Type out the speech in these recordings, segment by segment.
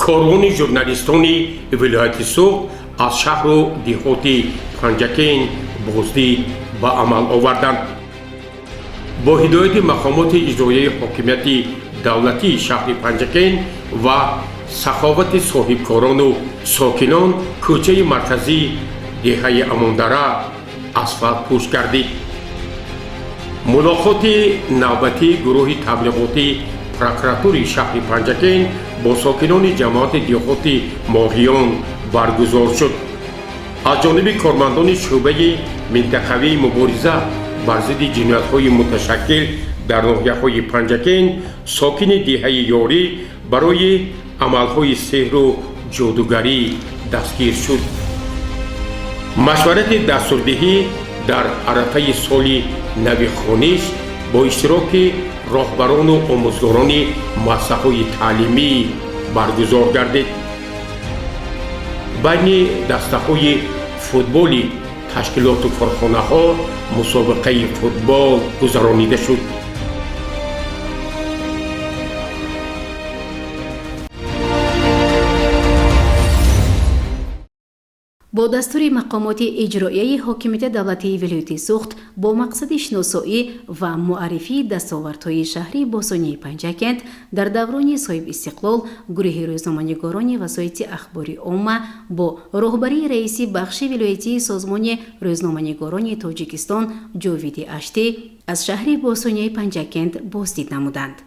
کاروان ژورنالیستانی ولایت سوخت از شهر و دیهات پنجکین بازدید به عمل آوردند. با هدایت مقامات اجرایی حاکمیت دولتی شهر پنجکین و سخاوت صاحبکاران و ساکنان کوچه مرکزی دهه اماندره اسفالت پوش گردید. ملاقات نوبتی گروه تبلیغاتی پروکراتوری شهر پنجکین با ساکنان جماعت دیهات ماهیان برگزار شد. از جانب کارمندان شعبه منطقوی مبارزه بر ضد جنایت‌های متشکل در ناحیه‌های پنجکین ساکن دهه یاری برای عمل‌های سحر و جادوگری دستگیر شد. مشورت دستوردهی در عرفه سال نو خوانش با اشتراک راهبران و آموزگاران مؤسسه‌های تعلیمی برگزار گردید. بین دسته‌های فوتبالی تشکیلات و کارخانه‌ها مسابقه فوتبال گذرانیده شد. با دستور مقامات اجرایی حاکمیت دولتی ولایت سوخت با مقصد شناسایی و معرفی دستاوردهای شهری بوسنی پنجکین در دوران صاحب استقلال گروه روزنامه‌نگاران وسایط اخباری عامه با راهبری رئیس بخش ولایتی سازمان روزنامه‌نگاران تاجیکستان جاوید اشتی از شهر بوسنی پنجکین بازدید نمودند.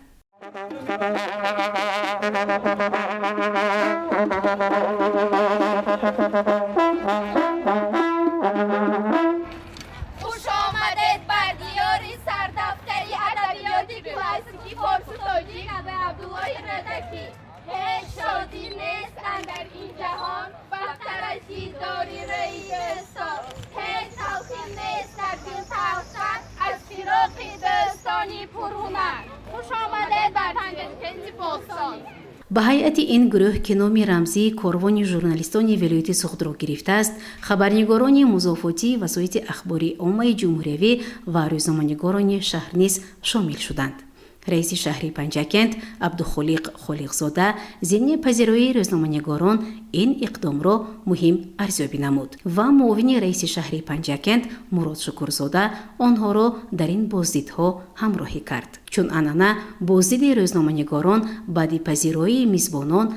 خوش آمدید بر دیار سردفتری ادبیات کلاسیکی فارسی تاجیک به عبدالله ردکی. هیچ شادی نیست اندر این جهان بهتر از دیداری رئیس استاد. هیچ تلخی نیست در دل تلختر از فراق دوستانی پرهنر. خوش آمدید بر پنجکین باستان. به هیئت این گروه که نام رمزی کاروان ژورنالیستان ولایت سوخت را گرفته است، خبرنگاران مضافاتی وسایط اخباری عامه جمهوری و روزنامه‌نگاران شهر نیز شامل شدند. رئیس شهری پنجکین عبدالخالق خالقزاده ضمن پذیرایی روزنامه‌نگاران این اقدام را مهم ارزیابی نمود و معاون رئیس شهری پنجکین مراد شکرزاده آنها را در این بازدیدها همراهی کرد. چون عنعنه بازدید روزنامه‌نگاران بعد پذیرایی میزبانان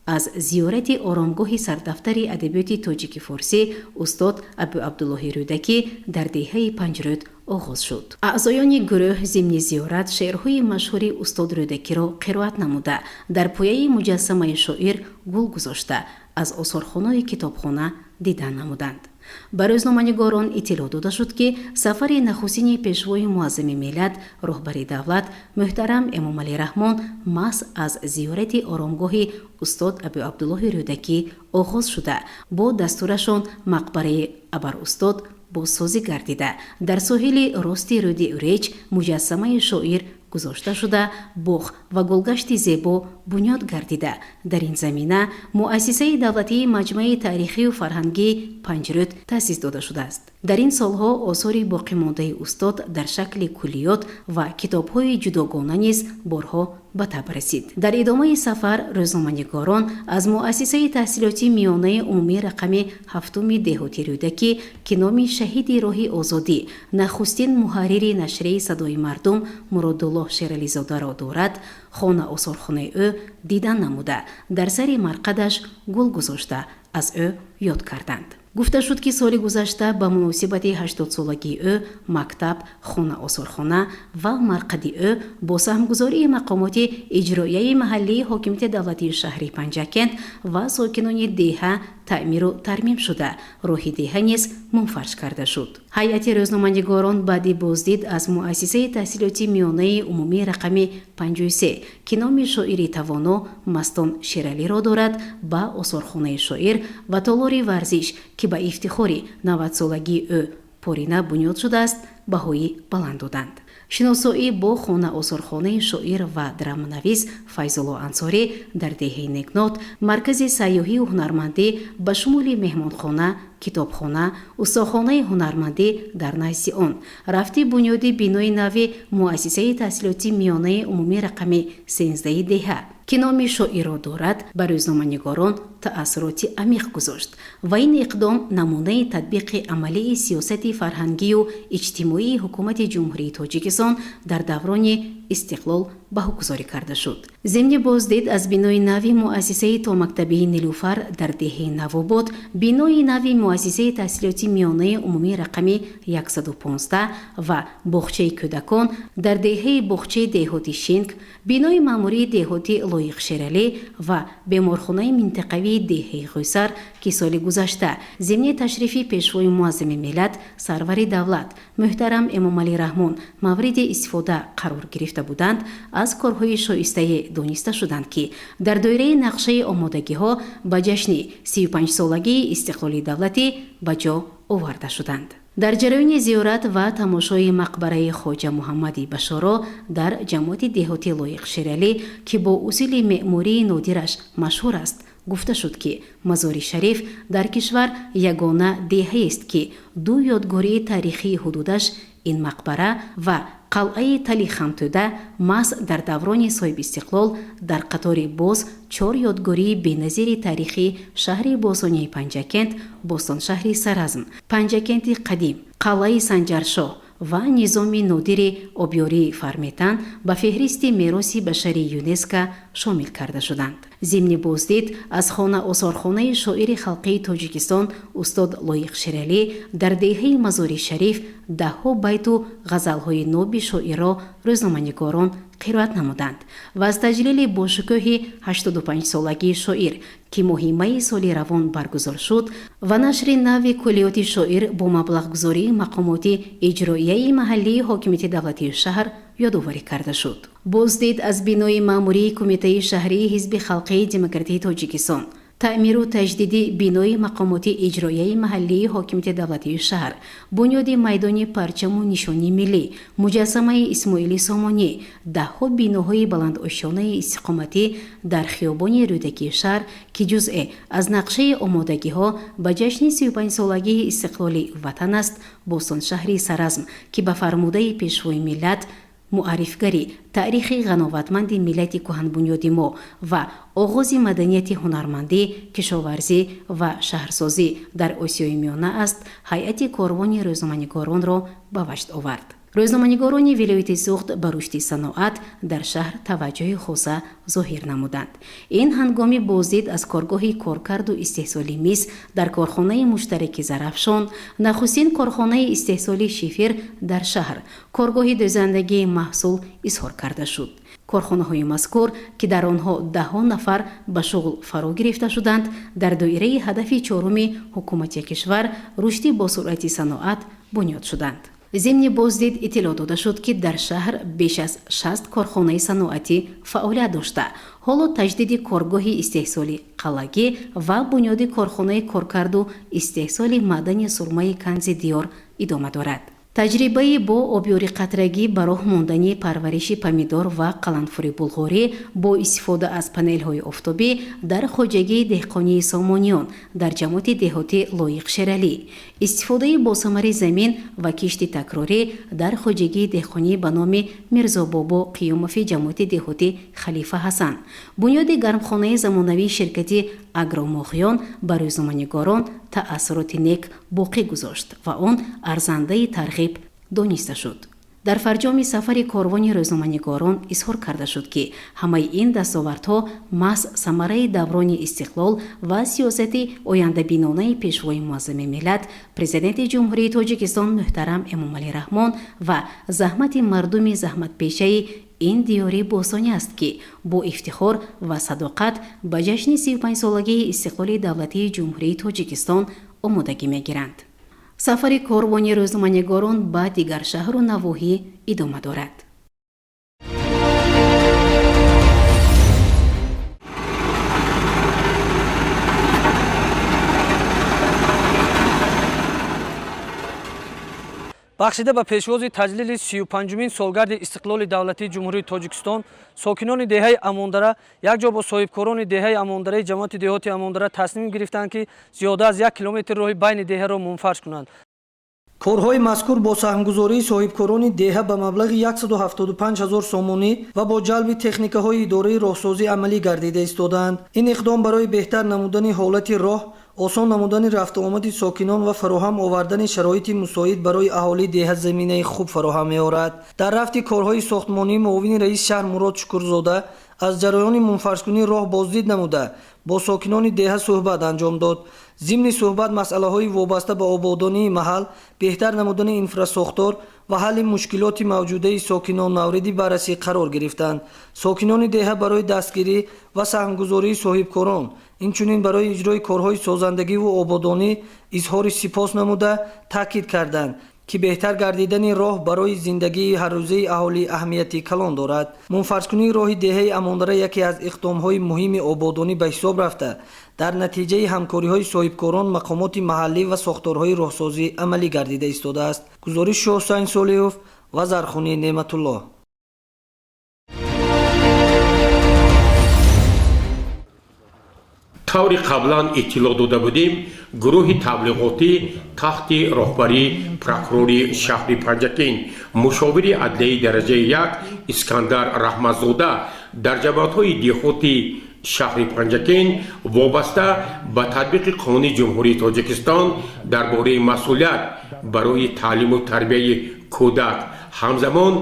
از زیارت آرامگاه سردفتر ادبیات تاجیک فارسی استاد ابو عبدالله رودکی در دهه پنجرود آغاز شد. اعضایان گروه ضمن زیارت شعرهای مشهور استاد رودکی را قرائت نموده در پایه مجسمه شاعر گل گذاشته از آثارخانه کتابخانه دیدن نمودند. به روزنامه‌نگاران اطلاع داده شد که سفر نخستین پیشوای معظم ملت رهبر دولت محترم امام علی رحمان محض از زیارت آرامگاه استاد ابو عبدالله رودکی آغاز شده با دستورشان مقبره ابراستاد بازسازی گردیده در ساحل راست رود اوریچ مجسمه شاعر گذاشته شده باغ و گلگشت زیبا بنیاد گردیده. در این زمینه مؤسسه دولتی مجمع تاریخی و فرهنگی پنجرود تأسیس داده شده است. در این سالها آثار باقی مانده استاد در شکل کلیات و کتاب‌های جداگانه نیز بارها به تب رسید. در ادامه سفر روزنامه‌نگاران از مؤسسه تحصیلاتی میانه عمومی رقم 7 دهاتی رودکی که نام شهید راه آزادی نخستین محرر نشریه صدای مردم مرادالله شیرعلی‌زاده را دارد، خانه آثارخانه او دیدن نموده در سر مرقدش گل گذاشته از او یاد کردند. گفته شد که سال گذشته به مناسبت 80 سالگی او مکتب، خانه آثارخانه و مرقد او با سهمگذاری مقامات اجرایی محلی حاکمیت دولتی شهری پنجکین و ساکنان دهه تعمیر و ترمیم شده، راه دهه نیز منفرش کرده شد. هیئت روزنامه‌نگاران بعد بازدید از مؤسسه تحصیلاتی میانه عمومی رقم 53 که نام شاعر توانا مستان شیرعلی را دارد به آثارخانه شاعر و تالار ورزش که به افتخار 90 سالگی او پارینه بنیاد شده است بهای بلند دادند. شناسایی با خانه آثارخانه شاعر و درامنویس فیض‌الله انصاری در دهه نگنات مرکز سیاحی و هنرمندی به شمول مهمانخانه، کتابخانه، استاخانه هنرمندی در نزد آن رفتی بنیادی بینای نو مؤسسه تحصیلاتی میانه عمومی رقم 13 دهه ки номи шоиро дорад ба рӯзноманигорон таъссуроти амиқ гузошт ва ин иқдом намунаи татбиқи амалии сиёсати фарҳангию иҷтимоии ҳукумати ҷумҳурии тоҷикистон дар даврони истиқлол баҳогузорӣ карда шуд. Зимни боздид аз бинои нави муассисаи томактабии Нилуфар дар деҳаи Навобод, бинои нави муассисаи таҳсилоти миёнаи умумии рақами 115 ва боғчаи кӯдакон дар деҳаи боғчаи деҳоти Шинк, бинои маъмурии деҳоти Лоиқшералӣ ва беморхонаи минтақавии деҳаи Ғӯйсар ки соли гузашта зимни ташрифи пешвои муаззими миллат Сарвари давлат муҳтарам Эмомалӣ Раҳмон мавриди истифода қарор гирифта буданд, аз корҳои шоистае дониста шуданд ки дар доираи нақшаи омодагиҳо ба ҷашни 35-солагии истиқлоли давлатӣ ба ҷо оварда шуданд. дар ҷараёни зиёрат ва тамошои мақбараи хоҷа Муҳаммади Башоро дар ҷамоати деҳоти Лоиқшералӣ ки бо усули меъмурии нодираш машҳур аст, гуфта шуд ки Мазори Шариф дар кишвар ягона деҳаест ки ду ёдгории таърихии ҳудудаш ин мақбара ва қалъаи Тали Хамтӯда маҳз дар даврони соҳиби истиқлол дар қатори боз 4 ёдгории беназири таърихи шаҳри босонияи Панҷакент, Бостоншаҳри Саразм, Панҷакенти қадим, қалъаи Санҷаршоҳ ва низоми нодири обёрии Фарметан ба феҳристи мероси башарии ЮНЕСКО шомил карда шуданд. Зимни боздид аз хона осорхонаи шоири халқии Тоҷикистон устод Лоиқшералӣ дар деҳаи Мазори Шариф даҳҳо байту ғазалҳои ноби шоиро рӯзноманигорон қироат намуданд ва аз таҷлили бошукӯҳи 85-солагии шоир ки моҳи майи соли равон баргузор шуд ва нашри нави куллиёти шоир бо маблағгузории мақомоти иҷроияи маҳаллии ҳокимияти давлатии шаҳр ёдоварӣ карда шуд. Боздид аз бинои маъмурии Кумитаи шаҳрии Ҳизби халқии демократии Тоҷикистон, таъмиру таҷдиди бинои мақомоти иҷроияи маҳаллии ҳокимияти давлатии шаҳр, бунёди майдони парчаму нишонии миллӣ, муҷассамаи Исмоили Сомонӣ, даҳҳо биноҳои баландошонаи истиқоматӣ дар хиёбони рӯдакии шаҳр ки ҷузъе аз нақшаи омодагиҳо ба ҷашни 35-солагии истиқлоли ватан аст, Бостоншаҳри Саразм ки ба фармудаи пешвои миллат муаррифгари таърихи ғановатманди миллати кӯҳанбунёди мо ва оғози маданияти ҳунармандӣ, кишоварзӣ ва шаҳрсозӣ дар Осиёи Миёна аст, ҳайати корвони рӯзноманигоронро ба ваҷд овард. рӯзноманигорони вилояти Суғд ба рушди саноат дар шаҳр таваҷҷӯҳи хоса зоҳир намуданд. Ин ҳангоми боздид аз коргоҳи коркарду истеҳсоли мис дар корхонаи муштараки Зарафшон, нахустин корхонаи истеҳсоли шифр дар шаҳр, коргоҳи дӯзандагии маҳсул изҳор карда шуд. корхонаҳои мазкур ки дар онҳо даҳҳо нафар ба шуғл фаро гирифта шуданд, дар доираи ҳадафи чоруми ҳукумати кишвар рушди босуръати саноат бунёд шуданд. Зимни боздид иттилоъ дода шуд ки дар шаҳр беш аз 60 корхонаи саноатӣ фаъолият дошта, ҳоло таҷдиди коргоҳи истеҳсоли қалъагӣ ва бунёди корхонаи коркарду истеҳсоли маъдани сурмаи Канзи Диёр идома дорад. таҷрибаи бо обёри қатрагӣ ба роҳ мондани парвариши помидор ва қаланфури булғорӣ бо истифода аз панелҳои офтобӣ дар хоҷагии деҳқонии Сомониён дар ҷамоати деҳоти Лоиқшералӣ, истифодаи босамари замин ва кишти такрорӣ дар хоҷагии деҳқонӣ ба номи Мирзобобо Қиёмови ҷамоати деҳоти Халифа Ҳасан, бунёди гармхонаи замонавии ширкати Агромоғиён ба рӯзноманигорон таъссуроти нек боқӣ гузошт ва он арзандаи тарғиб дониста шуд. дар фарҷоми сафари корвони рӯзноманигорон изҳор карда шуд ки ҳамаи ин дастовардҳо маҳз самараи даврони истиқлол ва сиёсати ояндабинонаи пешвои муаззами миллат президенти ҷумҳурии Тоҷикистон муҳтарам Эмомалӣ Раҳмон ва заҳмати мардуми заҳматпешаи ин диёри Босонӣ аст ки бо ифтихор ва садоқат ба ҷашни 35-солагии истиқлоли давлатии ҷумҳурии Тоҷикистон омодагӣ мегиранд. сафари корвони рӯзноманигорон ба дигар шаҳру навоҳӣ идома дорад. бахшида ба пешвози таҷлили 35-мин солгарди истиқлоли давлатии ҷумҳурии Тоҷикистон, сокинони деҳаи Амондара якҷо бо соҳибкорони деҳаи Амондараи ҷамоати деҳоти Амондара тасмим гирифтанд ки зиёда аз 1 километр роҳи байни деҳаро мунфарш кунанд. корҳои мазкур бо саҳмгузории соҳибкорони деҳа ба маблағи 175 000 сомонӣ ва бо ҷалби техникаҳои идораи роҳсозӣ амалӣ гардида истоданд. Ин иқдом барои беҳтар намудани ҳолати роҳ, осон намудани рафту омади сокинон ва фароҳам овардани шароити мусоид барои аҳолии деҳа заминаи хуб фароҳам меорад. Дар рафти корҳои сохтмонӣ муовини раис шаҳр Мурод Шукурзода аз ҷараёни мунфарскунии роҳ боздид намуда бо сокинони деҳа суҳбат анҷом дод. зимни суҳбат масъалаҳои вобаста ба ободонии маҳал, беҳтар намудани инфрасохтор ва ҳалли мушкилоти мавҷудаи сокинон мавриди баррасӣ қарор гирифтанд. Сокинони деҳа барои дастгирӣ ва саҳмгузории соҳибкорон, инчунин барои иҷрои корҳои созандагиву ободонӣ изҳори сипос намуда таъкид карданд ки беҳтар гардидани роҳ барои зиндагии ҳаррӯзаи аҳолӣ аҳамияти калон дорад. Мунфарскунии роҳи деҳаи Амондара яке аз иқдомҳои муҳими ободонӣ ба ҳисоб рафта, дар натиҷаи ҳамкориҳои соҳибкорон, мақомоти маҳаллӣ ва сохторҳои роҳсозӣ амалӣ гардида истодааст. Гузориши Ҳусайн Солиҳов ва Зархунӣ Неъматулло. таври қаблан иттилоъ дода будем, гурӯҳи таблиғотӣ таҳти роҳбарии прокурори шаҳри Панҷакин, мушовири адлияи дараҷаи 1 Искандар Раҳматзода дар ҷамоатҳои деҳоти шаҳри Панҷакин вобаста ба татбиқи қонуни ҷумҳурии Тоҷикистон дар бораи масъулият барои таълиму тарбияи кӯдак, ҳамзамон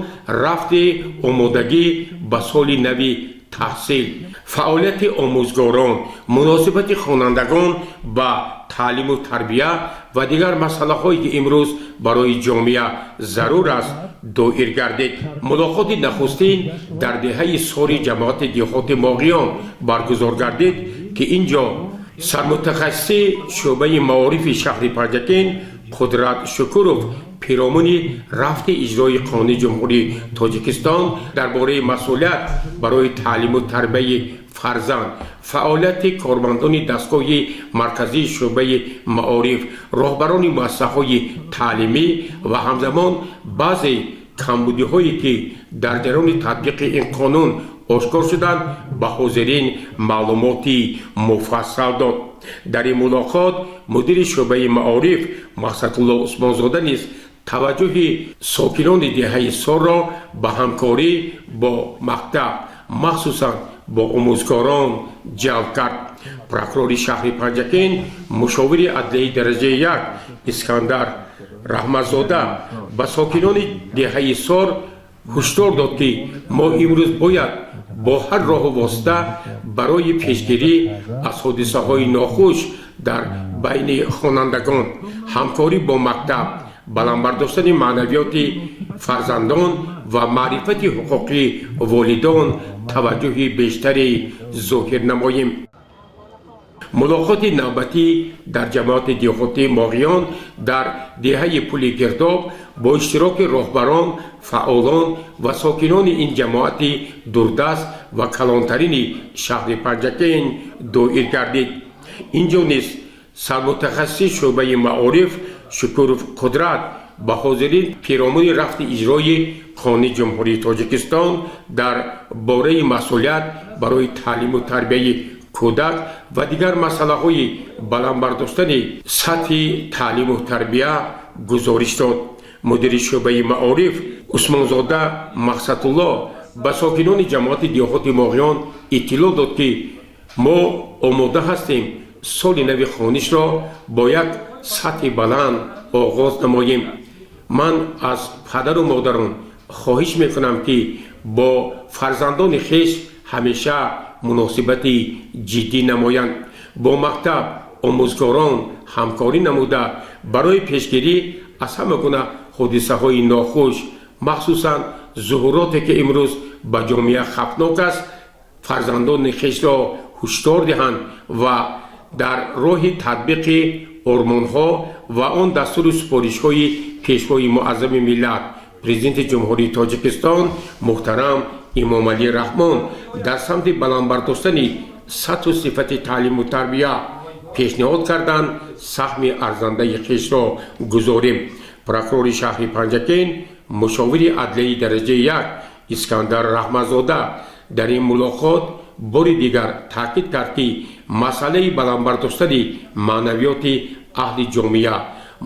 рафти омодагӣ ба соли нави таҳсил, фаъолияти омӯзгорон, муносибати хонандагон ба таълиму тарбия ва дигар масъалаҳое ки имрӯз барои ҷомеа зарур аст доир гардид. мулоқоти нахустин дар деҳаи сори ҷамоати деҳоти Моғиён баргузор гардид ки инҷо сармутахассиси шӯъбаи маорифи шаҳри Панҷакин Қудрат Шукуров пиромони рафти иҷрои қонуни ҷумҳурии Тоҷикистон дар бораи масъулият барои таълиму тарбияи фарзанд, фаъолияти кормандони дастгоҳи марказии шӯъбаи маориф, роҳбарони муассисаҳои таълимӣ ва ҳамзамон баъзе камбудиҳое ки дар ҷараёни татбиқи ин қонун ошкор шуданд ба ҳозирин маълумоти муфассал дод. дар ин мулоқот мудири шӯъбаи маориф Мақсадулло Усмонзода низ таваҷҷӯҳи сокинони деҳаи Сорро ба ҳамкорӣ бо мактаб, махсусан бо омӯзгорон ҷалб кард. прокурори шаҳри Панҷакин, мушовири адлияи дараҷаи 1 Искандар Раҳматзода ба сокинони деҳаи Сор ҳушдор дод ки мо имрӯз бояд бо ҳар роҳу восита барои пешгирӣ аз ҳодисаҳои нохуш дар байни хонандагон, ҳамкорӣ бо мактаб, баландбардоштани маънавиёти фарзандон ва маърифати ҳуқуқи волидон таваҷҷӯҳи бештаре зоҳир намоем. мулоқоти навбатӣ дар ҷамоати деҳотии Моғиён дар деҳаи Пули Гирдоб бо иштироки роҳбарон, фаъолон ва сокинони ин ҷамоати дурдаст ва калонтарини шаҳри Панҷакин доир гардид. инҷо низ сармутахассиси шӯъбаи маориф Шукуров Қудрат ба ҳозирин пиромони рафти иҷрои қонуни ҷумҳурии Тоҷикистон дар бораи масъулият барои таълиму тарбияи кӯдак ва дигар масъалаҳои баландбардоштани сатҳи таълиму тарбия гузориш дод. мудири шӯъбаи маориф Усмонзода Мақсадулло ба сокинони ҷамоати деҳоти Моғиён иттилоъ дод ки мо омода ҳастем соли нави хонишро бо як сатҳи баланд оғоз намоем. ман аз падару модарон хоҳиш мекунам ки бо фарзандони хеш ҳамеша муносибати ҷиддӣ намоянд. бо мактаб, омӯзгорон ҳамкорӣ намуда барои пешгирӣ аз ҳама гуна ҳодисаҳои нохуш, махсусан зуҳуроте ки имрӯз ба ҷомеа хавфнок аст, фарзандони хешро ҳушдор диҳанд ва дар роҳи татбиқи ормонҳо ва он дастури супоришҳои пешвои муаззами миллат президенти ҷумҳурии Тоҷикистон муҳтарам Имомалӣ Раҳмон дар самти баландбардоштани сатҳу сифати таълиму тарбия пешниҳод карданд саҳми арзандаи хешро гузорем. прокурори шаҳри Панҷакин, мушовири адлияи дараҷаи 1 Искандар Раҳматзода дар ин мулоқот бори дигар таъкид кард ки масъалаи баландбардоштани маънавиёти аҳли ҷомеа,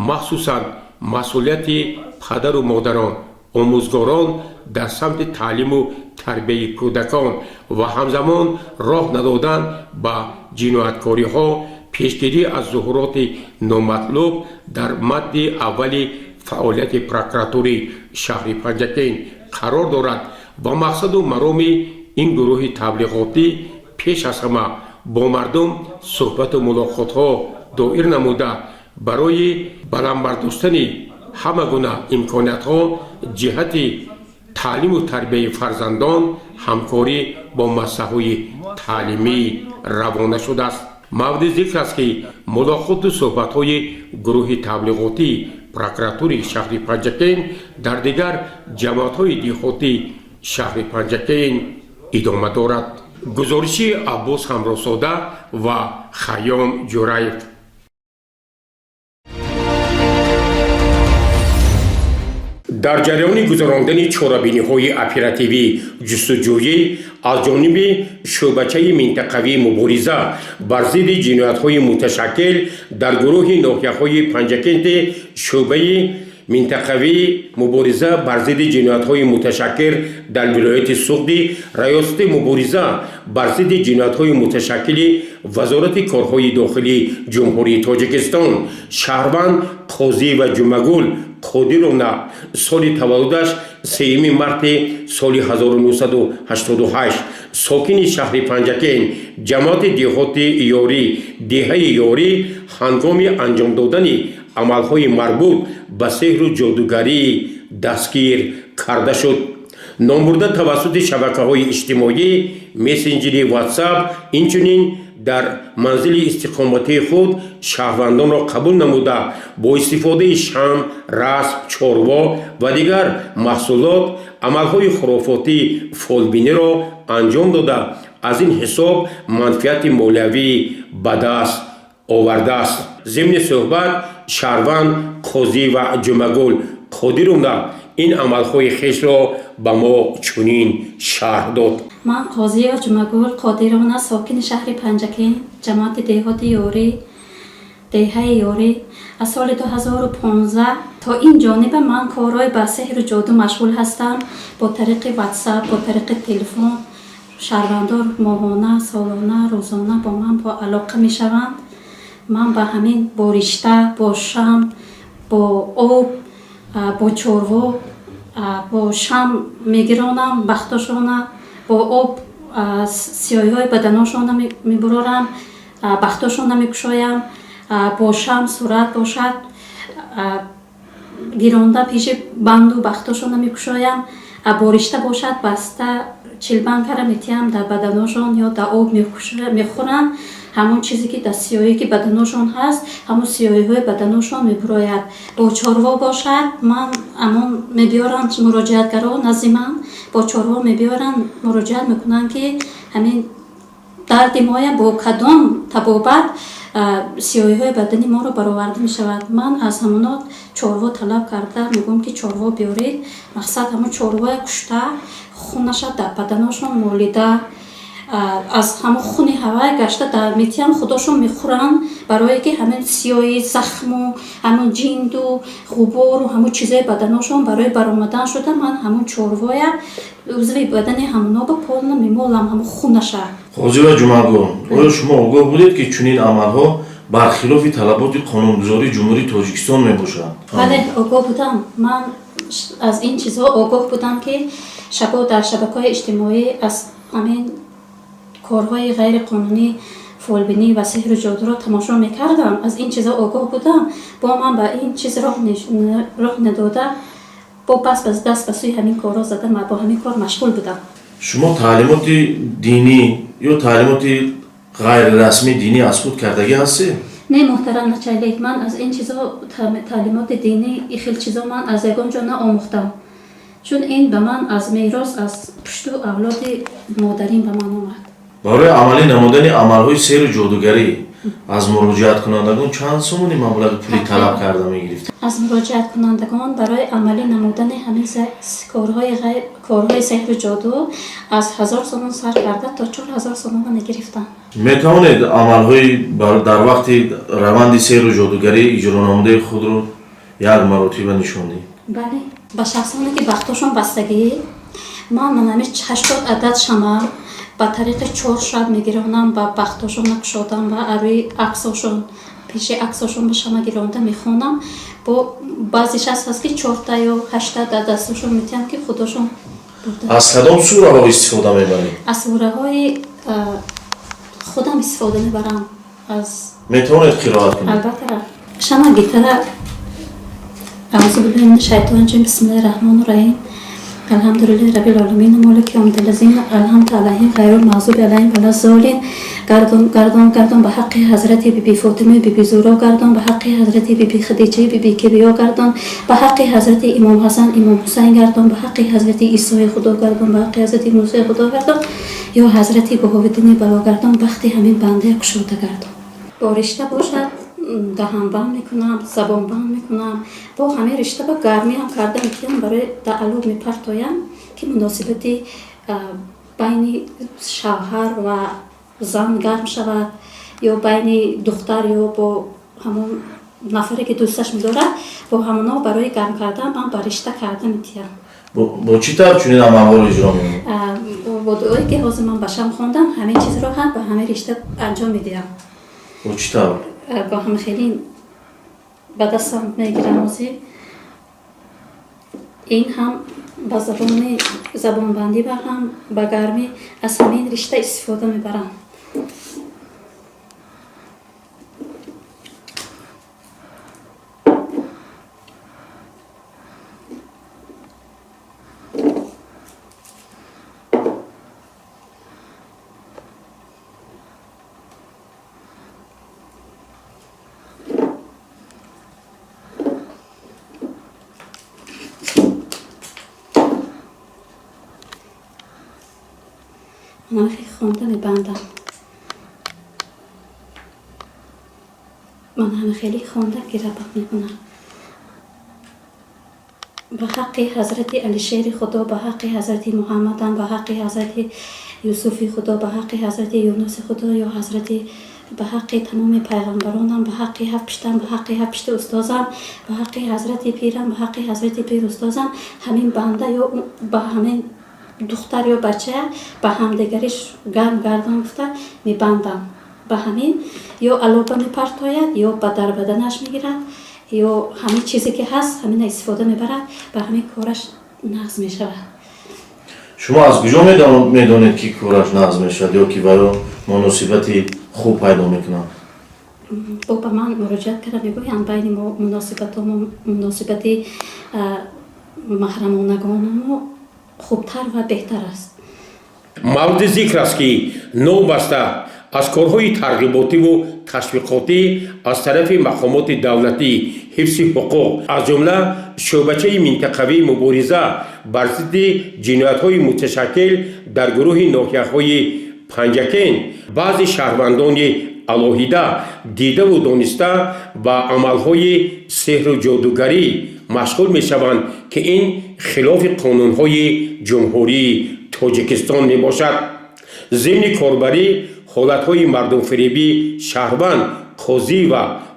махсусан масъулияти падару модарон омӯзгорон дар самти таълиму тарбияи кӯдакон ва ҳамзамон роҳ надодан ба ҷинояткориҳо пешгирӣ аз зуҳуроти номатлуб дар мадди аввали фаъолияти прокуратураи шаҳри Панҷакен қарор дорад ва мақсаду мароми ин гурӯҳи таблиғотӣ пеш аз ҳама бо мардум суҳбату мулоқотҳо доир намуда барои баландбардоштани ҳама гуна имкониятҳо ҷиҳати таълиму тарбияи фарзандон ҳамкорӣ бо массаҳои таълимӣ равона шудааст. мавриди зикр аст ки мулоқоту суҳбатҳои гурӯҳи таблиғотии прокуратураи шаҳри Панҷакен дар дигар ҷамоатҳои диҳотии шаҳри Панҷакен идома дорад. гузориши Аббос Ҳамросода ва Хаём Ҷураев. дар ҷараёни гузарондани чорабиниҳои оперативӣ ҷустуҷӯӣ аз ҷониби шӯъбачаи минтақавии мубориза бар зидди ҷиноятҳои муташаккил дар гурӯҳи ноҳияҳои Панҷакенте шӯъбаи минтақавии мубориза бар зидди ҷиноятҳои муташаккил дар вилояти Суғди раёсати мубориза бар зидди ҷиноятҳои муташаккили вазорати корҳои дохилии ҷумҳурии Тоҷикистон шаҳрванд Қозӣ ва Ҷумагул Қодировна соли таваллудаш 3 марти соли 1988 сокини шаҳри Панҷакен ҷамоати деҳоти ёрӣ деҳаи ёрӣ ҳангоми анҷом додани амалҳои марбут ба сеҳру ҷодугарӣ дастгир карда шуд. номбурда тавассути шабакаҳои иҷтимоӣ мессенҷери WhatsApp инчунин дар манзили истиқоматии худ шаҳрвандонро қабул намуда бо истифодаи шам, расп, чорво ва дигар маҳсулот амалҳои хурофотии фолбиниро анҷом дода аз ин ҳисоб манфиати молиявӣ ба даст овардааст. зимни суҳбат шаҳрванд Қозӣ ва Ҷумагул Қодировна ин амалҳои хешро ба мо чунин шарҳ дод. ман Қозӣ ва Ҷумагул Қодировна сокини шаҳри Панҷакен ҷамоати деҳоти ёрӣ деҳаи ёрӣ аз соли 2015 то ин ҷониба ман корҳои ба сеҳру ҷоду машғул ҳастам. бо тариқи WhatsApp бо тариқи телефон шаҳрвандон моҳона солона рӯзона бо ман бо алоқа мешаванд. ман ба ҳамин бо ришта бо шам бо об бо чорво бо шам мегиронам бахтошона бо об сиёҳиҳои баданошона мебурорам бахтошона мекушоям бо шам сурат бошад гиронда пеши банду бахтошона мекушоям бо ришта бошад баста чилбанкара метиҳам дар баданошон ё дар об мехӯранд ҳамон чизе ки дар сиёҳӣ ки баданошон ҳаст ҳамон сиёҳиҳои баданошон мебурояд. бо чорво бошад ман амон мебиёранд муроҷиатгаро назди ман бо чорво мебиёранд муроҷиат мекунанд ки ҳамин дарди моя бо кадом табобат сиёҳиҳои бадани моро бароварда мешавад. ман аз ҳамонот чорво талаб карда мегӯям ки чорво биёред мақсад ҳамон чорвоя кушта хунаша дар баданошон молида аз ҳамон хуни ҳавай гашта дар метиҳам худошон мехӯранд барое ки ҳамин сиёҳи захму ҳамон ҷинду ғубору ҳамон чизои баданошон барои баромадан шуда ман ҳамон чорвоя узви бадани ҳамоноба полна мемолам ҳамон хунаша. Қозӣ ва Ҷумагул, оё шумо огоҳ будед ки чунин амалҳо бархилофи талаботи қонунгузории ҷумҳурии Тоҷикистон мебошанд? бале огоҳ будам. ман аз ин чизҳо огоҳ будам ки шабо дар шабакаҳои иҷтимоӣ аз ҳамин корҳои ғайриқонунӣ фолбинӣ ва сеҳру ҷодуро тамошо мекардам. аз ин чиза огоҳ будам. бо ман ба ин чиз роҳ надода бо даст ба сӯи ҳамин корро зада ман бо ҳамин кор машғул будам. шумо таълимоти динӣ ё таълимоти ғайрирасмии динӣ аз худ кардагӣ ҳастед? не муҳтарам началек, ман аз ин чизо таълимоти динӣ ин хел чизо ман аз ягон ҷо наомӯхтам, чун ин ба ман аз мерос аз пушту авлоди модарин ба ман омад. барои амалӣ намудани амалҳои сеҳру ҷодугарӣ аз муроҷиаткунандагон чанд сомони маблағи пулӣ талаб карда мегирифтед? аз муроҷиаткунандагон барои амалӣ намудани ҳамин корҳои сеҳру ҷоду аз 1000 сомон сар карда то 4000 сомон мегирифтам. метавонед амалҳои дар вақти раванди сеҳру ҷодугарӣ иҷро намудаи худро як маротиба нишондӣ? бале ба шахсоне ки бахтошон бастагӣ ман манами 80 адад шама ба тариқи 4 шаб мегиронам ба бахтошон накушодам ва аруи аксошон пеши аксошон ба шама гиронда мехонам бо баъзе шахс ҳаст ки 4 ё 8 ададашон метиҳам ки худошон аз кадом сураҳо истифода мебарӣ? аз сураҳои худам истифода мебарам аз метавонед қироат кунед? албатта шама гитара аъузу биллаҳи мин шайтони раҷим бисмиллаҳи раҳмони раҳим الحمدلله رب العالمین مالک یوم الدین الحمد علیهم غیر المغضوب علیهم ولا الضالین گردان به حق حضرت بیبی فاطمه بیبی زهرا گردان به حق حضرت بیبی خدیجه بیبی کبریا گردان به حق حضرت امام حسن امام حسین گردان به حق حضرت عیسی خدا گردان به حق حضرت موسی خدا گردان یا حضرت بهاءالدین بلا گردان وقتی همین بنده گشوده گردان بارشته باشد دهان بند میکنم زبان بند میکنم با همه رشته با گرمی هم کرده میتونم برای تعلق میپرتایم که مناسبتی بین شوهر و زن گرم شود یا بین دختر یا با همون نفری که دوستش میداره با همونا برای گرم کردن من با رشته کرده میتونم با چی طور چونین عملها رو اجرا میکنید؟ با دعایی که حاضر من باشم خوندم همه چیز رو هم با همه رشته انجام میدیم با چی طور؟ با هم خیلی به دستم میگیرم این هم با زبان بندی و هم با گرمی از همین رشته استفاده میبرم من خیلی خونده میبندم من همه خیلی خونده گربق میکنم به حق حضرت علی شیر خدا به حق حضرت محمد به حق حضرت یوسف خدا به حق حضرت یونس خدا یا حضرت به حق تمام پیغمبرانم به حق هفت به حق هفت استادم به حق حضرت پیرم به حق حضرت پیر استادم همین بنده یا به همین دختر یا بچه به همدیگریش گرم گردان گفته میبندم به همین یا علاقه میپرتاید یا به در بدنش میگیرد یا همین چیزی که هست همین استفاده میبرد به همین کارش نقض میشود شما از کجا میدانید که کارش نقض میشود یا که برای مناسبتی خوب پیدا میکنند؟ با به من مراجعت کرده میگویند بین ما مناسبتی محرمانگان ما خوبتر و بهتر است. مورد ذکر است که نو بسته از کارهای ترغیباتی و تشویقاتی از طرف مقامات دولتی حفظ حقوق از جمله شعبچه منطقوی مبارزه بر ضد جنایت‌های متشکل در گروه ناحیه‌های پنجکین بعضی شهروندان علاهیده دیده و دانسته با عملهای سحر و جادوگری مشغول می‌شوند که این خلاف قانون‌های جمهوری تاجیکستان میباشد. ضمن کاربری حالت‌های مردم فریبی شهروند قاضی و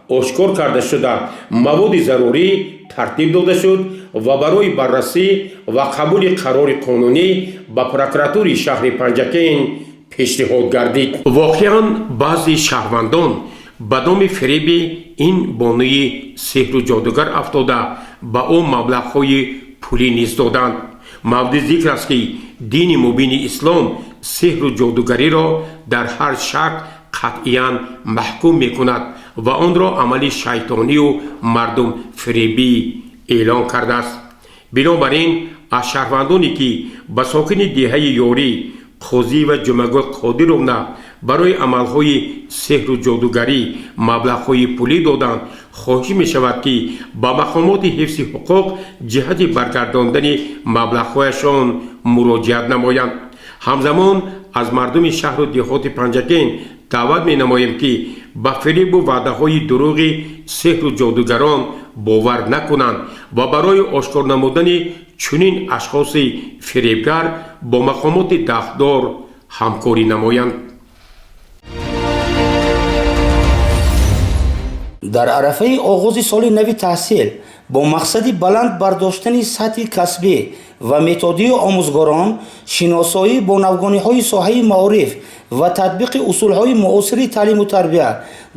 آشکار کرده شده مواد ضروری ترتیب داده شد و برای بررسی و قبول قرار قانونی به پروکراتوری شهر پنجکین پیشنهاد گردید. واقعاً بعضی شهروندان به نام فریب این بانوی سحر و جادوگر افتاده با او مبلغ‌های پولی نیز دادند. مورد ذکر است که دین مبین اسلام سحر و جادوگری را در هر شک قطعاً محکوم می‌کند و آن را عمل شیطانی و مردم فریبی اعلان کرده است. بنابراین از شهروندانی که به ساکن دهه یاری قاضی و جمعگاه قادرانه برای عملهای سحر و جادوگری مبلغ‌های پولی دادند خواهش می شود که با مقامات حفظ حقوق جهت برگرداندن مبلغ‌هایشان مراجعت نمایند. همزمان از مردم شهر و دهات پنجکین دعوت می نماییم که به فریب و وعده‌های دروغ سحر و جادوگران باور نکنند و برای آشکار نمودن چنین اشخاص فریبگر با مقامات دستدار همکاری نمایند. дар арафаи оғози соли нави таҳсил бо мақсади баланд бардоштани сатҳи касбӣ ва методии омӯзгорон, шиносоӣ бо навгониҳои соҳаи маориф ва татбиқи усулҳои муосири таълиму тарбия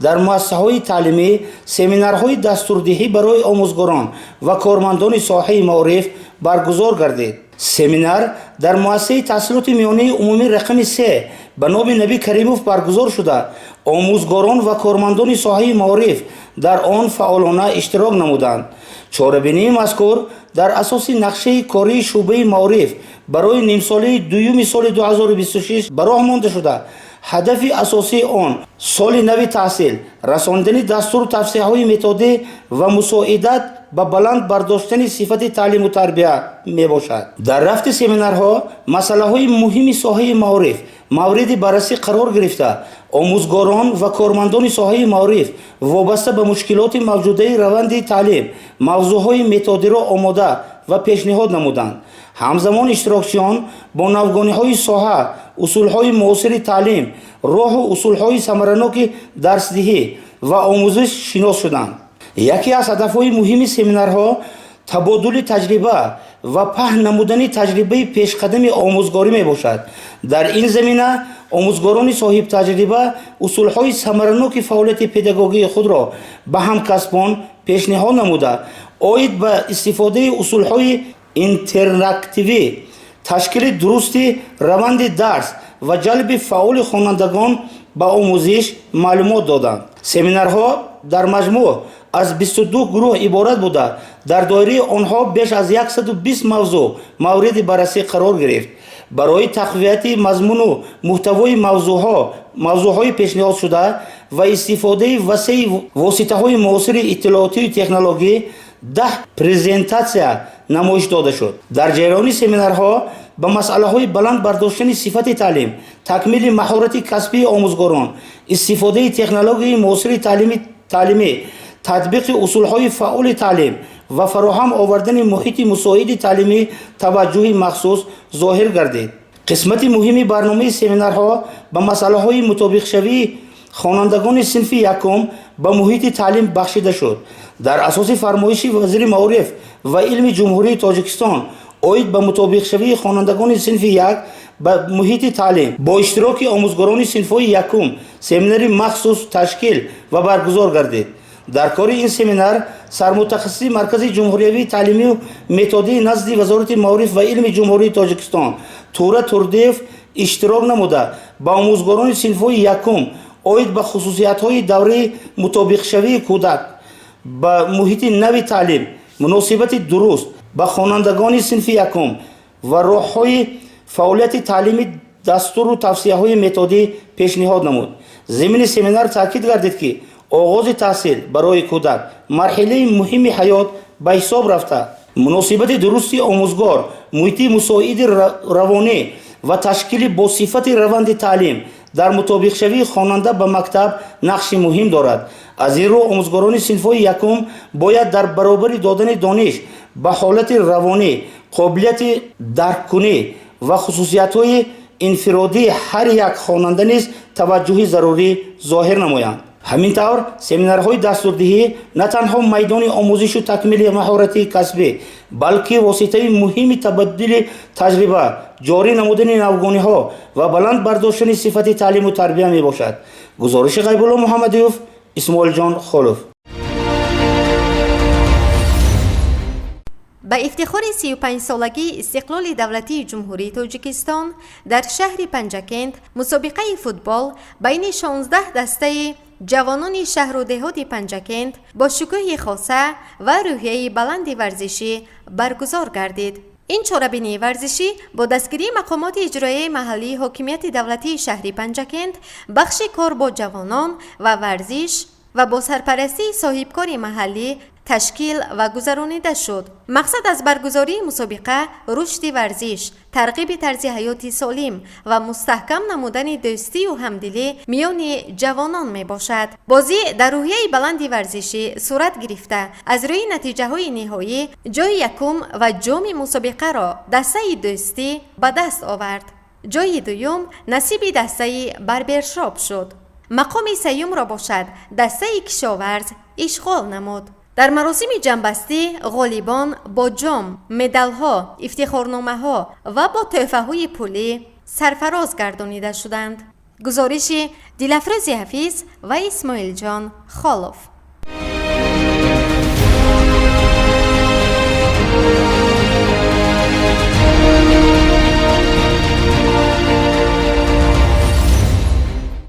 дар муассисаҳои таълимӣ, семинарҳои дастурдиҳӣ барои омӯзгорон ва кормандони соҳаи маориф баргузор гардид. семинар дар муассисаи таҳсилоти миёнаи умумӣ рақами 3 ба номи Наби Каримов баргузор шуда, омӯзгорон ва кормандони соҳаи маориф дар он фаъолона иштирок намуданд. чорабинии мазкур дар асоси нақшаи кории шӯъбаи маориф барои нимсолаи дуюми соли 2026 ба роҳ монда шуда, ҳадафи асосии он соли нави таҳсил расонидани дастуру тавсеяҳои методӣ ва мусоидат ба баланд бардоштани сифати таълиму тарбия мебошад. дар рафти семинарҳо масъалаҳои муҳими соҳаи маориф мавриди баррасӣ қарор гирифта, омӯзгорон ва кормандони соҳаи маориф вобаста ба мушкилоти мавҷудаи раванди таълим мавзӯъҳои методиро омода ва пешниҳод намуданд. ҳамзамон иштирокчиён бо навгониҳои соҳа, усулҳои муосири таълим, роҳу усулҳои самараноки дарсдиҳӣ ва омӯзиш шинос шуданд. яке аз ҳадафҳои муҳими семинарҳо табодули таҷриба ва паҳн намудани таҷрибаи пешқадами омӯзгорӣ мебошад. дар ин замина омӯзгорони соҳибтаҷриба усулҳои самараноки фаъолияти педагогии худро ба ҳамкасбон пешниҳод намуда, оид ба истифодаи усулҳои интерактивӣ, ташкили дурусти раванди дарс ва ҷалби фаъоли хонандагон ба омӯзиш маълумот доданд. семинарҳо дар маҷмӯъ аз 22 гурӯҳ иборат буда, дар доираи онҳо беш аз 120 мавзӯъ мавриди баррасӣ қарор гирифт. барои тақвияти мазмуну муҳтавои мавзӯъҳои пешниҳод шуда ва истифодаи васеи воситаҳои муосири иттилоотию технологӣ 10 презентатсия намоиш дода шуд. дар ҷараёни семинарҳо ба масъалаҳои баланд бардоштани сифати таълим, такмили маҳорати касбии омӯзгорон, истифодаи технологияи муосири таълимӣ, татбиқи усулҳои фаъоли таълим ва фароҳам овардани муҳити мусоиди таълимӣ таваҷҷӯҳи махсус зоҳир гардид. қисмати муҳими барномаи семинарҳо ба масъалаҳои мутобиқшавии хонандагони синфи якум ба муҳити таълим бахшида шуд. дар асоси фармоиши вазири маориф ва илми ҷумҳурии Тоҷикистон оид ба мутобиқшавии хонандагони синфи 1 ба муҳити таълим бо иштироки омӯзгорони синфҳои якум семинари махсус ташкил ва баргузор гардид. дар кори ин семинар сармутахассиси маркази ҷумҳуриявии таълимию методии назди вазорати маориф ва илми ҷумҳурии Тоҷикистон Тура Турдиев иштирок намуда, ба омӯзгорони синфҳои якум оид ба хусусиятҳои давраи мутобиқшавии кӯдак ба муҳити нави таълим, муносибати дуруст ба хонандагони синфи якум ва роҳҳои фаъолияти таълими дастуру тавсияҳои методӣ пешниҳод намуд. зимини семинар таъкид гардид ки оғози таҳсил барои кӯдак марҳилаи муҳими ҳаёт ба ҳисоб рафта, муносибати дурусти омӯзгор, муҳити мусоиди равонӣ ва ташкили босифати раванди таълим дар мутобиқшавии хонанда ба мактаб нақши муҳим дорад. аз ин рӯ омӯзгорони синфҳои якум бояд дар баробари додани дониш ба ҳолати равонӣ, қобилияти дарккунӣ ва хусусиятҳои инфиродии ҳар як хонанда низ таваҷҷӯҳи зарурӣ зоҳир намоянд. ҳамин тавр семинарҳои дастурдиҳӣ на танҳо майдони омӯзишу такмили маҳорати касбӣ, балки воситаи муҳими табаддули таҷриба, ҷорӣ намудани навгониҳо ва баланд бардоштани сифати таълиму тарбия мебошад. гузориши ғайбулло муҳаммадиёв, исмоилҷон холов. ба ифтихори 35-солагии истиқлоли давлатии ҷумҳурии Тоҷикистон дар шаҳри Панҷакент мусобиқаи футбол байни 16 дастаи ҷавонони шаҳру деҳоти Панҷакент бо шукӯҳи хоса ва рӯҳияи баланди варзишӣ баргузор гардид. ин чорабинии варзишӣ бо дастгирии мақомоти иҷроияи маҳаллии ҳокимияти давлатии шаҳри Панҷакент, бахши кор бо ҷавонон ва варзиш ва бо сарпарастии соҳибкори маҳаллӣ ташкил ва гузаронида шуд. мақсад аз баргузории мусобиқа рушди варзиш, тарғиби тарзи ҳаёти солим ва мустаҳкам намудани дӯстию ҳамдилӣ миёни ҷавонон мебошад. бозӣ дар рӯҳияи баланди варзишӣ сурат гирифта, аз рӯи натиҷаҳои ниҳоӣ ҷойи якум ва ҷоми мусобиқаро дастаи дӯстӣ ба даст овард. ҷойи дуюм насиби дастаи барбершоп шуд. مقام سیوم را باشد دسته کشاورز اشغال نمود. در مراسم جنبستی غالیبان با جام، مدال‌ها، افتخارنامه‌ها و با تحفه‌های پولی سرفراز گردانیده شدند. گزارش دلافروز حفیظ و اسماعیل جان خالف.